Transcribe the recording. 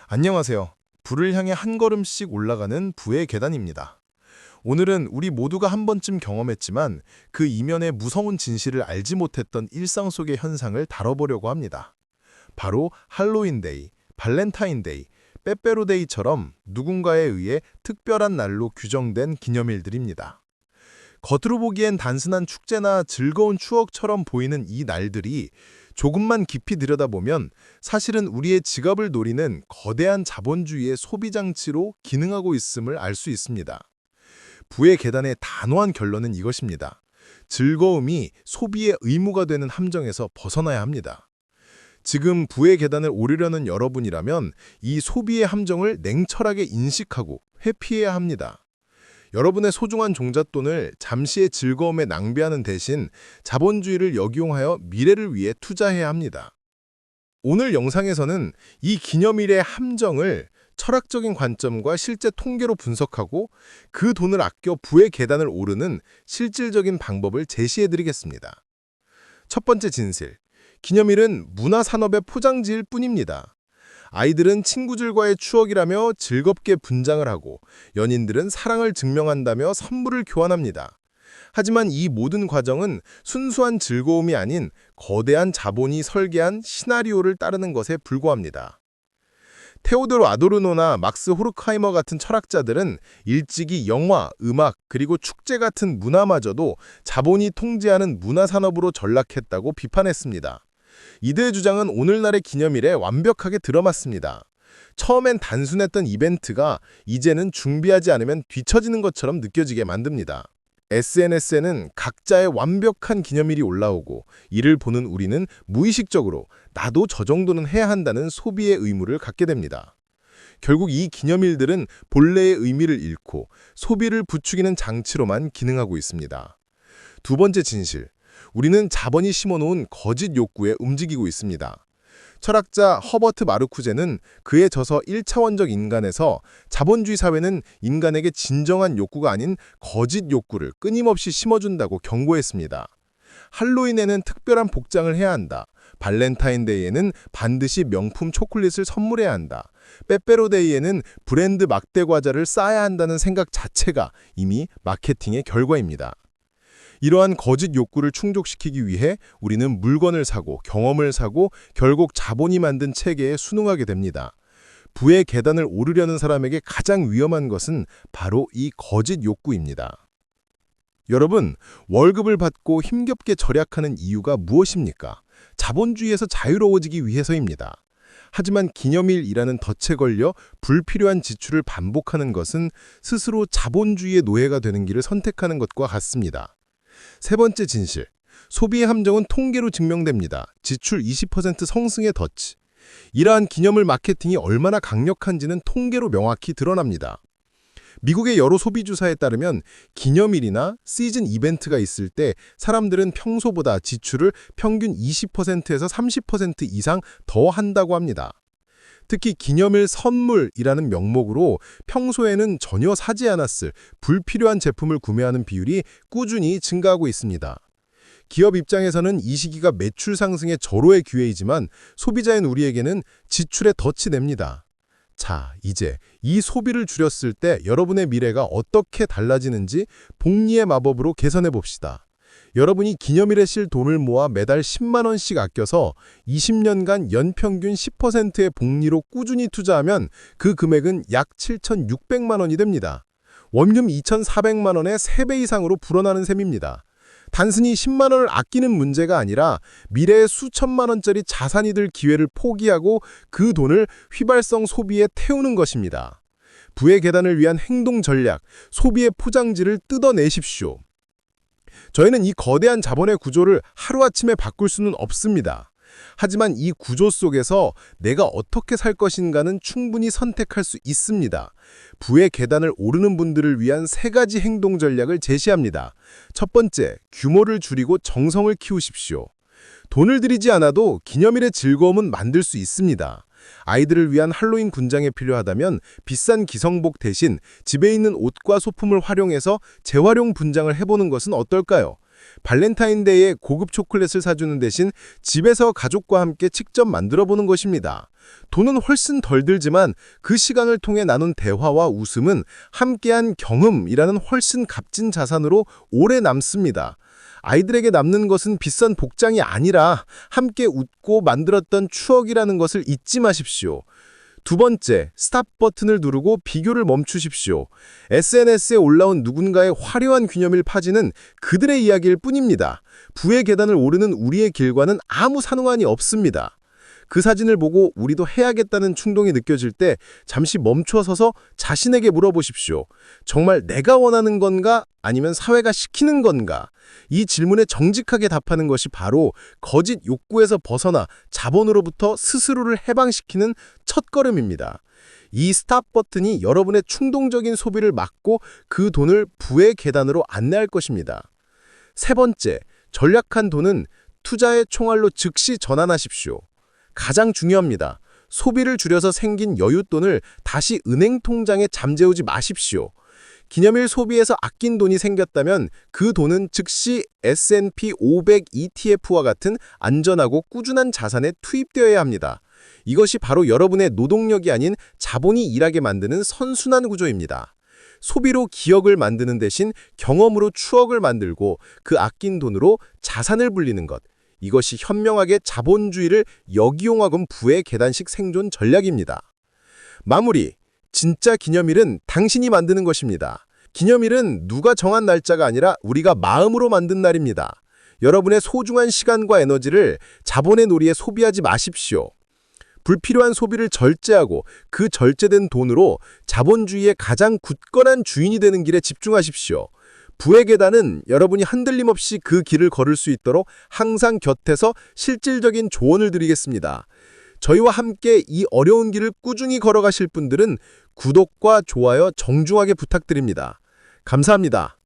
안녕하세요. 부를 향해 한 걸음씩 올라가는 부의 계단입니다. 오늘은 우리 모두가 한 번쯤 경험했지만 그 이면의 무서운 진실을 알지 못했던 일상 속의 현상을 다뤄보려고 합니다. 바로 할로윈데이, 발렌타인데이, 빼빼로데이처럼 누군가에 의해 특별한 날로 규정된 기념일들입니다. 겉으로 보기엔 단순한 축제나 즐거운 추억처럼 보이는 이 날들이 조금만 깊이 들여다보면 사실은 우리의 지갑을 노리는 거대한 자본주의의 소비장치로 기능하고 있음을 알 수 있습니다. 부의 계단의 단호한 결론은 이것입니다. 즐거움이 소비의 의무가 되는 함정에서 벗어나야 합니다. 지금 부의 계단을 오르려는 여러분이라면 이 소비의 함정을 냉철하게 인식하고 회피해야 합니다. 여러분의 소중한 종잣돈을 잠시의 즐거움에 낭비하는 대신 자본주의를 역이용하여 미래를 위해 투자해야 합니다. 오늘 영상에서는 이 기념일의 함정을 철학적인 관점과 실제 통계로 분석하고 그 돈을 아껴 부의 계단을 오르는 실질적인 방법을 제시해드리겠습니다. 첫 번째 진실, 기념일은 문화산업의 포장지일 뿐입니다. 아이들은 친구들과의 추억이라며 즐겁게 분장을 하고 연인들은 사랑을 증명한다며 선물을 교환합니다. 하지만 이 모든 과정은 순수한 즐거움이 아닌 거대한 자본이 설계한 시나리오를 따르는 것에 불과합니다. 테오도르 아도르노나 막스 호르크하이머 같은 철학자들은 일찍이 영화, 음악, 그리고 축제 같은 문화마저도 자본이 통제하는 문화산업으로 전락했다고 비판했습니다. 이들의 주장은 오늘날의 기념일에 완벽하게 들어맞습니다. 처음엔 단순했던 이벤트가 이제는 준비하지 않으면 뒤처지는 것처럼 느껴지게 만듭니다. SNS에는 각자의 완벽한 기념일이 올라오고 이를 보는 우리는 무의식적으로 나도 저 정도는 해야 한다는 소비의 의무를 갖게 됩니다. 결국 이 기념일들은 본래의 의미를 잃고 소비를 부추기는 장치로만 기능하고 있습니다. 두 번째 진실. 우리는 자본이 심어놓은 거짓 욕구에 움직이고 있습니다. 철학자 허버트 마르쿠제는 그의 저서 1차원적 인간에서 자본주의 사회는 인간에게 진정한 욕구가 아닌 거짓 욕구를 끊임없이 심어준다고 경고했습니다. 할로윈에는 특별한 복장을 해야 한다. 발렌타인데이에는 반드시 명품 초콜릿을 선물해야 한다. 빼빼로데이에는 브랜드 막대 과자를 싸야 한다는 생각 자체가 이미 마케팅의 결과입니다. 이러한 거짓 욕구를 충족시키기 위해 우리는 물건을 사고 경험을 사고 결국 자본이 만든 체계에 순응하게 됩니다. 부의 계단을 오르려는 사람에게 가장 위험한 것은 바로 이 거짓 욕구입니다. 여러분, 월급을 받고 힘겹게 절약하는 이유가 무엇입니까? 자본주의에서 자유로워지기 위해서입니다. 하지만 기념일이라는 덫에 걸려 불필요한 지출을 반복하는 것은 스스로 자본주의의 노예가 되는 길을 선택하는 것과 같습니다. 세 번째 진실, 소비의 함정은 통계로 증명됩니다. 지출 20% 성승의 덫. 이러한 기념일 마케팅이 얼마나 강력한지는 통계로 명확히 드러납니다. 미국의 여러 소비주사에 따르면 기념일이나 시즌 이벤트가 있을 때 사람들은 평소보다 지출을 평균 20%에서 30% 이상 더 한다고 합니다. 특히 기념일 선물이라는 명목으로 평소에는 전혀 사지 않았을 불필요한 제품을 구매하는 비율이 꾸준히 증가하고 있습니다. 기업 입장에서는 이 시기가 매출 상승의 절호의 기회이지만 소비자인 우리에게는 지출의 덫이 됩니다. 자, 이제 이 소비를 줄였을 때 여러분의 미래가 어떻게 달라지는지 복리의 마법으로 개선해 봅시다. 여러분이 기념일에 쓸 돈을 모아 매달 10만 원씩 아껴서 20년간 연평균 10%의 복리로 꾸준히 투자하면 그 금액은 약 7,600만 원이 됩니다. 원금 2,400만 원의 3배 이상으로 불어나는 셈입니다. 단순히 10만 원을 아끼는 문제가 아니라 미래의 수천만 원짜리 자산이 될 기회를 포기하고 그 돈을 휘발성 소비에 태우는 것입니다. 부의 계단을 위한 행동 전략, 소비의 포장지를 뜯어내십시오. 저희는 이 거대한 자본의 구조를 하루아침에 바꿀 수는 없습니다. 하지만 이 구조 속에서 내가 어떻게 살 것인가는 충분히 선택할 수 있습니다. 부의 계단을 오르는 분들을 위한 3가지 행동 전략을 제시합니다. 첫 번째, 규모를 줄이고 정성을 키우십시오. 돈을 들이지 않아도 기념일의 즐거움은 만들 수 있습니다. 아이들을 위한 할로윈 군장이 필요하다면 비싼 기성복 대신 집에 있는 옷과 소품을 활용해서 재활용 분장을 해보는 것은 어떨까요? 발렌타인데이에 고급 초콜릿을 사주는 대신 집에서 가족과 함께 직접 만들어 보는 것입니다. 돈은 훨씬 덜 들지만 그 시간을 통해 나눈 대화와 웃음은 함께한 경험이라는 훨씬 값진 자산으로 오래 남습니다. 아이들에게 남는 것은 비싼 복장이 아니라 함께 웃고 만들었던 추억이라는 것을 잊지 마십시오. 두 번째, 스탑 버튼을 누르고 비교를 멈추십시오. SNS에 올라온 누군가의 화려한 기념일 파지는 그들의 이야기일 뿐입니다. 부의 계단을 오르는 우리의 길과는 아무 상관이 없습니다. 그 사진을 보고 우리도 해야겠다는 충동이 느껴질 때 잠시 멈춰서서 자신에게 물어보십시오. 정말 내가 원하는 건가? 아니면 사회가 시키는 건가? 이 질문에 정직하게 답하는 것이 바로 거짓 욕구에서 벗어나 자본으로부터 스스로를 해방시키는 첫걸음입니다. 이 스탑 버튼이 여러분의 충동적인 소비를 막고 그 돈을 부의 계단으로 안내할 것입니다. 세 번째, 전략한 돈은 투자의 총알로 즉시 전환하십시오. 가장 중요합니다. 소비를 줄여서 생긴 여윳돈을 다시 은행 통장에 잠재우지 마십시오. 기념일 소비에서 아낀 돈이 생겼다면 그 돈은 즉시 S&P 500 ETF와 같은 안전하고 꾸준한 자산에 투입되어야 합니다. 이것이 바로 여러분의 노동력이 아닌 자본이 일하게 만드는 선순환 구조입니다. 소비로 기억을 만드는 대신 경험으로 추억을 만들고 그 아낀 돈으로 자산을 불리는 것. 이것이 현명하게 자본주의를 역이용하건 부의 계단식 생존 전략입니다. 마무리. 진짜 기념일은 당신이 만드는 것입니다. 기념일은 누가 정한 날짜가 아니라 우리가 마음으로 만든 날입니다. 여러분의 소중한 시간과 에너지를 자본의 놀이에 소비하지 마십시오. 불필요한 소비를 절제하고 그 절제된 돈으로 자본주의의 가장 굳건한 주인이 되는 길에 집중하십시오. 부의 계단은 여러분이 흔들림 없이 그 길을 걸을 수 있도록 항상 곁에서 실질적인 조언을 드리겠습니다. 저희와 함께 이 어려운 길을 꾸준히 걸어가실 분들은 구독과 좋아요 정중하게 부탁드립니다. 감사합니다.